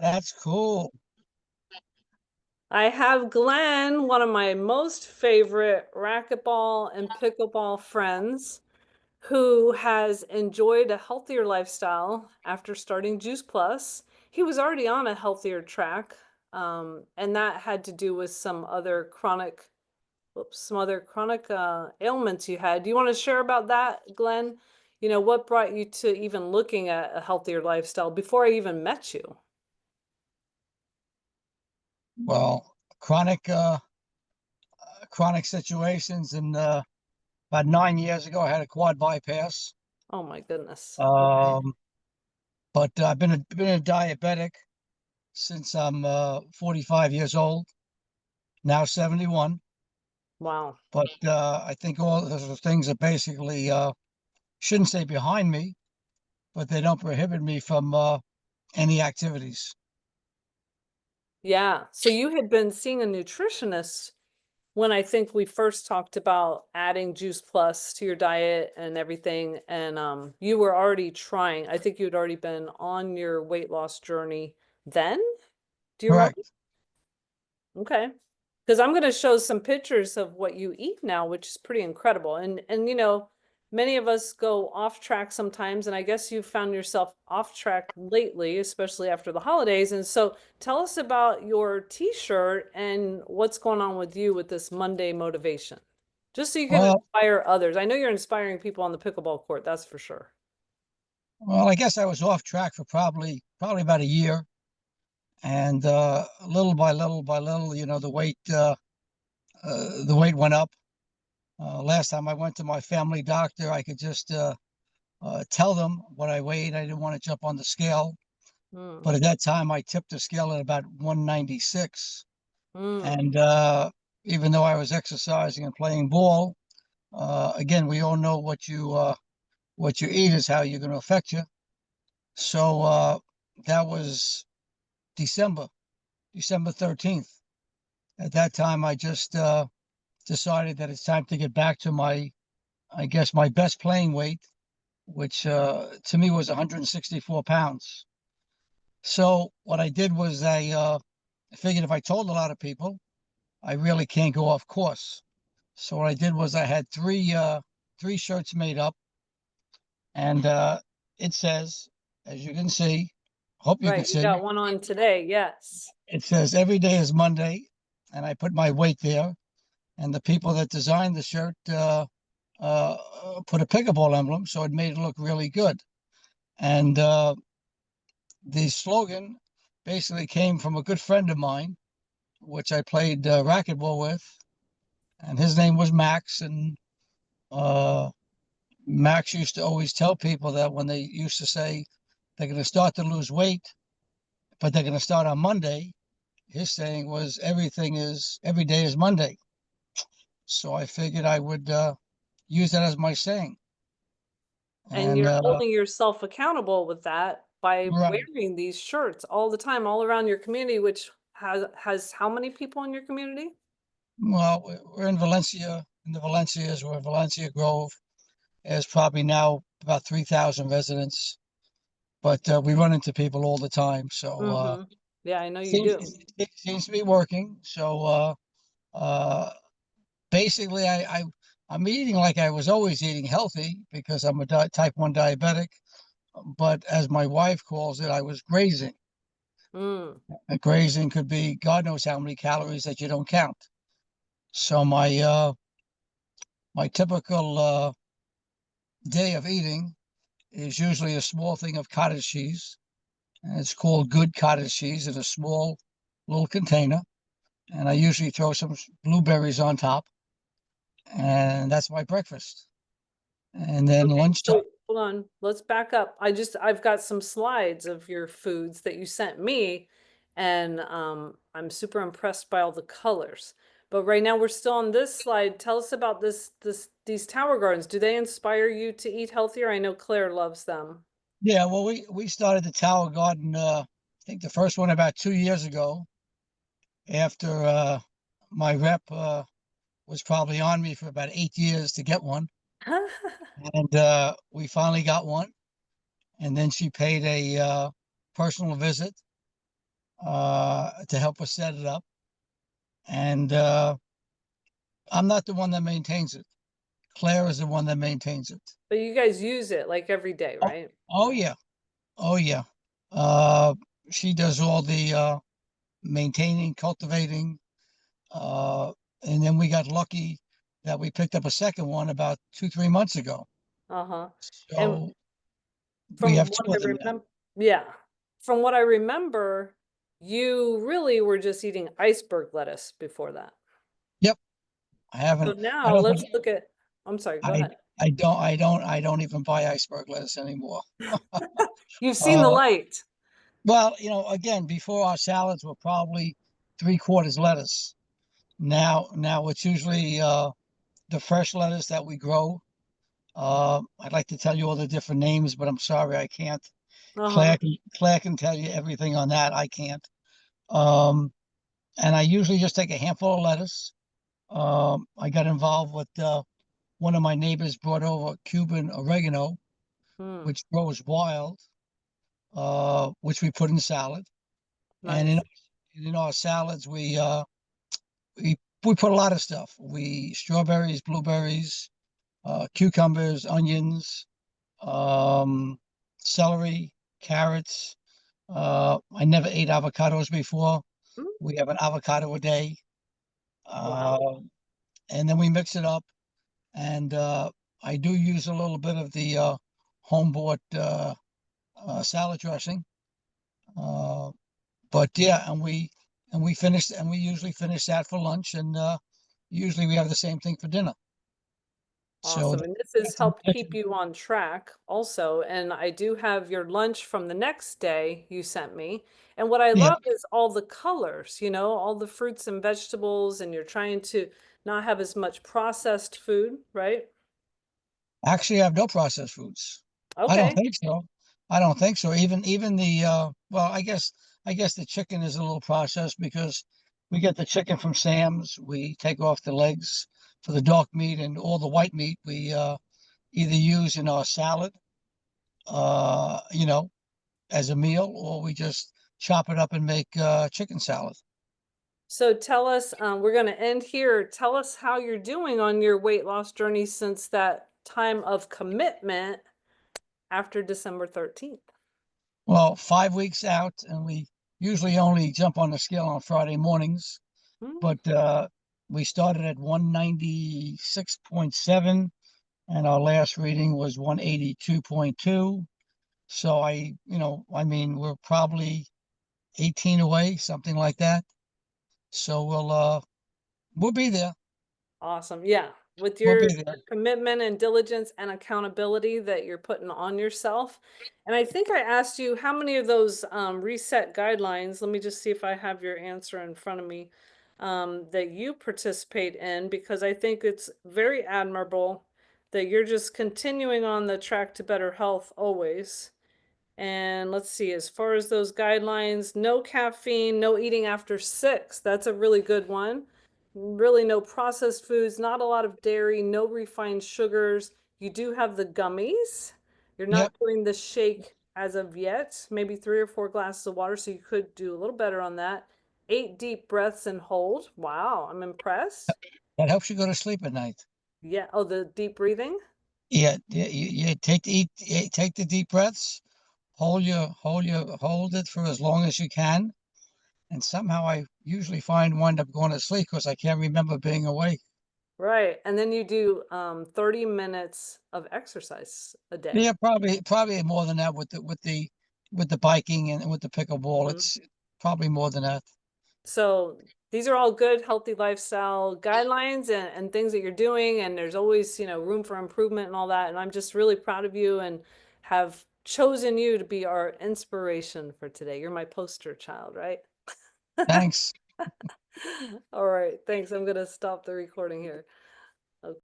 That's cool. I have Glenn, one of my most favorite racquetball and pickleball friends, who has enjoyed a healthier lifestyle after starting Juice Plus. He was already on a healthier track, and that had to do with some other chronic ailments you had. Do you want to share about that, Glenn? You know, what brought you to even looking at a healthier lifestyle before I even met you? Well, chronic situations, and about 9 years ago, I had a quad bypass. Oh my goodness. Okay. Um, but I've been a diabetic since I'm 45 years old, now 71. Wow. But I think all those things are basically shouldn't say behind me, but they don't prohibit me from any activities. Yeah. So you had been seeing a nutritionist when I think we first talked about adding Juice Plus to your diet and everything, and you were already trying. I think you'd already been on your weight loss journey then. Do you remember? Correct. Okay. Because I'm going to show some pictures of what you eat now, which is pretty incredible. And you know, many of us go off track sometimes, and I guess you found yourself off track lately, especially after the holidays. And so tell us about your t-shirt and what's going on with you with this Monday motivation. Just so you can Well, inspire others. I know you're inspiring people on the pickleball court, that's for sure. well, I guess I was off track for probably about a year, and little by little by little, the weight went up. Last time I went to my family doctor, I could just tell them what I weighed. I didn't want to jump on the scale, Mm, but at that time, I tipped the scale at about 196. mm. And even though I was exercising and playing ball, again, we all know what you eat is how you're going to affect you. So that was December, December 13th. At that time, I just decided that it's time to get back to I guess, my best playing weight, which to me was 164 pounds. So what I did was I figured if I told a lot of people, I really can't go off course. So what I did was I had three shirts made up, and it says, as you can see, hope you can Right, you see, got one on today, yes. it says every day is Monday, and I put my weight there. And the people that designed the shirt put a pickleball emblem, so it made it look really good. And the slogan basically came from a good friend of mine, which I played racquetball with, and his name was Max. And uh, Max used to always tell people that when they used to say they're going to start to lose weight, but they're going to start on Monday, his saying was every day is Monday. So I figured I would use that as my saying. And And you're holding yourself accountable with that by right, wearing these shirts all the time, all around your community, which has how many people in your community? well, we're in Valencia, in the Valencias, we're in Valencia Grove. There's probably now about 3,000 residents, but we run into people all the time. So Mhm. Yeah, I know you seems do. it seems to be working. So uh, basically, I'm eating like I was always eating healthy because I'm a type 1 diabetic. But as my wife calls it, I was grazing. Mm. And grazing could be God knows how many calories that you don't count. So my typical day of eating is usually a small thing of cottage cheese, and it's called good cottage cheese in a small little container. And I usually throw some blueberries on top, and that's my breakfast. And then Okay, lunchtime. so hold on. Let's back up. I've got some slides of your foods that you sent me, and I'm super impressed by all the colors. But right now we're still on this slide. Tell us about these tower gardens. Do they inspire you to eat healthier? I know Claire loves them. Yeah, well, we started the Tower Garden. I think the first one about 2 years ago. After my rep was probably on me for about 8 years to get one, and we finally got one. And then she paid a personal visit, to help us set it up. And I'm not the one that maintains it. Claire is the one that maintains it. But you guys use it like every day, Oh, right? oh yeah. Oh yeah. Uh, she does all the maintaining, cultivating, uh, and then we got lucky that we picked up a second one about 2, 3 months ago. Uh-huh. And So we from have what two I of them now. remember, yeah, from what I remember, you really were just eating iceberg lettuce before that. Yep, So I now don't let's think look at, I'm sorry, go I ahead. I don't even buy iceberg lettuce anymore. You've seen the Uh, light. well, again, before our salads were probably 3/4 lettuce. Now it's usually the fresh lettuce that we grow. I'd like to tell you all the different names, but I'm sorry I can't. Uh-huh. Claire can tell you everything on that. I can't. Um, and I usually just take a handful of lettuce. I got involved with one of my neighbors brought over Cuban oregano, Hmm, which grows wild, which we put in salad. And nice. in our salads, we we put a lot of stuff. We strawberries, blueberries, cucumbers, onions, um, celery, carrots. I never ate avocados before. Mm, We have an avocado a day. wow. Uh, and then we mix it up. And I do use a little bit of the home bought salad dressing. Uh, but yeah, and we usually finish that for lunch, and usually we have the same thing for dinner. So Awesome. And this has that's helped keep you on track also. And I do have your lunch from the next day you sent me. And what I yeah. love is all the colors, all the fruits and vegetables, and you're trying to not have as much processed food, right? Actually, I have no processed foods. I don't Okay. think so. I don't think so. Even the well, I guess the chicken is a little processed because we get the chicken from Sam's. We take off the legs for the dark meat, and all the white meat we either use in our salad, uh, you know, as a meal, or we just chop it up and make chicken salad. So tell us, we're going to end here. Tell us how you're doing on your weight loss journey since that time of commitment after December 13th. Well, 5 weeks out, and we usually only jump on the scale on Friday mornings. Hmm? But we started at 196.7, and our last reading was 182.2. So I mean, we're probably 18 away, something like that. So we'll be there. Awesome. Yeah. With We'll your be there. commitment and diligence and accountability that you're putting on yourself. And I think I asked you how many of those reset guidelines, let me just see if I have your answer in front of me, that you participate in, because I think it's very admirable that you're just continuing on the track to better health always. And let's see, as far as those guidelines, no caffeine, no eating after 6. That's a really good one. Really, no processed foods, not a lot of dairy, no refined sugars. You do have the gummies. You're Yep. not doing the shake as of yet, maybe 3 or 4 glasses of water, so you could do a little better on that. 8 deep breaths and hold. Wow, I'm impressed. That helps you go to sleep at night. Yeah, oh, the deep breathing. Yeah. Yeah. You take the deep breaths, hold it for as long as you can. And somehow I usually wind up going to sleep because I can't remember being awake. Right. And then you do 30 minutes of exercise a day. Yeah, probably more than that with the biking and with the pickleball. Mhm. It's probably more than that. So these are all good, healthy lifestyle guidelines and things that you're doing. And there's always, room for improvement and all that. And I'm just really proud of you and have chosen you to be our inspiration for today. You're my poster child, right? Thanks. All right. Thanks. I'm going to stop the recording here.